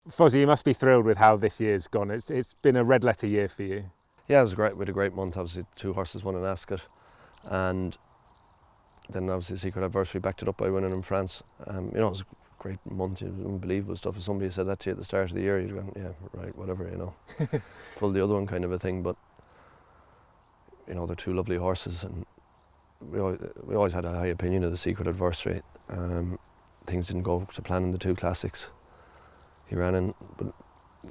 Fozzy, you must be thrilled with how this year's gone. It's been a red letter year for you. Yeah, it was great. We had a great month. Obviously, 2 horses won in Ascot, and then obviously Thesecretadversary backed it up by winning in France. It was a great month. Unbelievable stuff. If somebody said that to you at the start of the year, you'd go, yeah, right, whatever, pull the other one kind of a thing. But they're 2 lovely horses, and we always had a high opinion of the Thesecretadversary. Things didn't go to plan in the 2 classics he ran in, but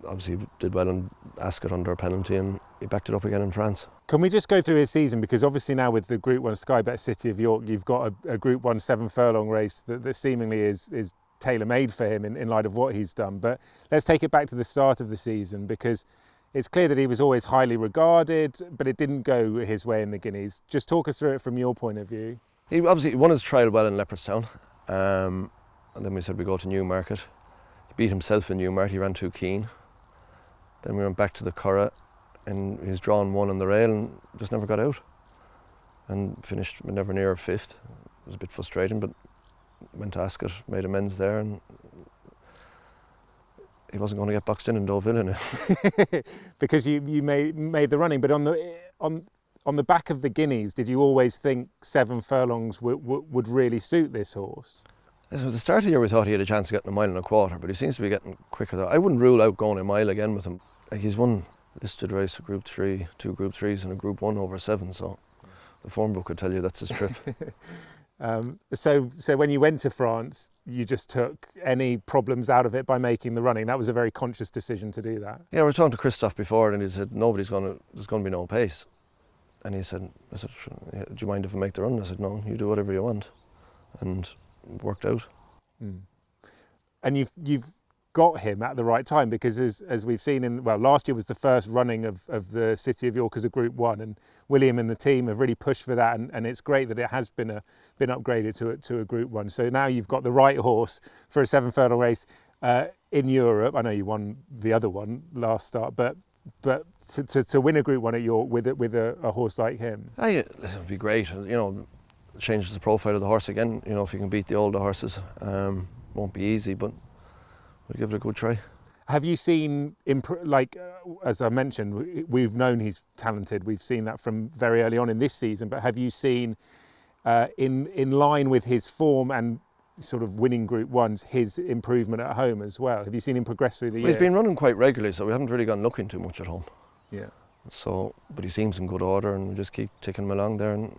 obviously he did well in Ascot under a penalty, and he backed it up again in France. Can we just go through his season? Because obviously now with the Group 1 Sky Bet City of York, you've got a Group 1 7 furlong race that seemingly is tailor-made for him in light of what he's done. But let's take it back to the start of the season, because it's clear that he was always highly regarded, but it didn't go his way in the Guineas. Just talk us through it from your point of view. He obviously won his trial well in Leopardstown, and then we said we go to Newmarket. He beat himself in Newmarket, he ran too keen. Then we went back to the Curragh, and he was drawn 1 on the rail and just never got out, and finished never near 5th. It was a bit frustrating, but went to Ascot, made amends there, and he wasn't going to get boxed in Deauville now. Because you made the running, but on the back of the Guineas, did you always think 7 furlongs would really suit this horse? At the start of the year we thought he had a chance of getting 1.25 miles, but he seems to be getting quicker though. I wouldn't rule out going 1 mile again with him. He's won listed race, a Group 3, 2 Group 3s and a Group 1 over 7, so the form book would tell you that's his trip. So when you went to France, you just took any problems out of it by making the running. That was a very conscious decision to do that. Yeah, we were talking to Christophe before, and he said there's going to be no pace. And I said, do you mind if I make the run? I said, no, you do whatever you want. And it worked out. And you've got him at the right time, because as we've seen last year was the first running of the City of York as a Group 1, and William and the team have really pushed for that, and it's great that it has been upgraded to a Group 1. So now you've got the right horse for a 7 furlong race in Europe. I know you won the other one last start, but to win a Group 1 at York with a horse like him, it would be great. Changes the profile of the horse again. If you can beat the older horses, won't be easy, but we'll give it a good try. Have you seen, as I mentioned, we've known he's talented. We've seen that from very early on in this season. But have you seen, in line with his form and sort of winning Group 1s, his improvement at home as well? Have you seen him progress through the year? He's been running quite regularly, so we haven't really gone looking too much at home. Yeah. So, but he seems in good order, and we just keep taking him along there, and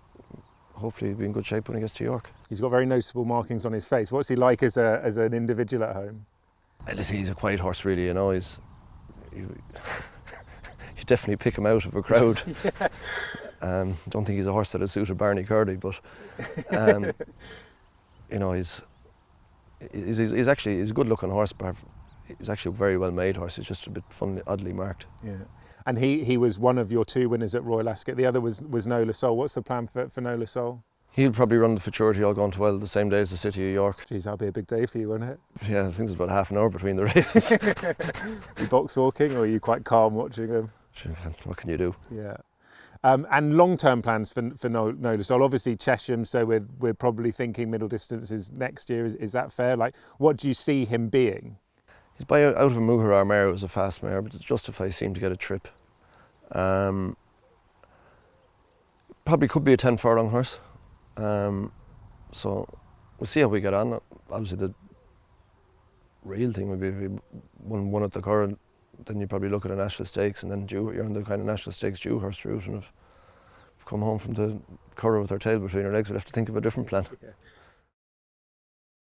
hopefully he'll be in good shape when he gets to York. He's got very noticeable markings on his face. What's he like as an individual at home? Listen, he's a quiet horse, really. You definitely pick him out of a crowd. Don't think he's a horse that has suited Barney Curley, but he's a good-looking horse, but he's actually a very well-made horse. He's just a bit oddly marked. Yeah. And he was one of your 2 winners at Royal Ascot. The other was Nola Soul. What's the plan for Nola Soul? He'll probably run the Futurity all going to well the same day as the City of York. Geez, that'll be a big day for you, won't it? Yeah, I think there's about half an hour between the races. Are you box walking, or are you quite calm watching them? What can you do? Yeah. And long-term plans for Nola Soul. Obviously Chesham, so we're probably thinking middle distances next year. Is that fair? What do you see him being? He's out of a Muhrar mare. It was a fast mare, but it's just if I seem to get a trip. Probably could be a 10 furlong horse. So we'll see how we get on. Obviously the real thing would be if we won 1 at the Curragh, then you probably look at a National Stakes, and then you're on the kind of National Stakes due horse route, and if we come home from the Curragh with our tail between our legs, we'll have to think of a different plan. Yeah.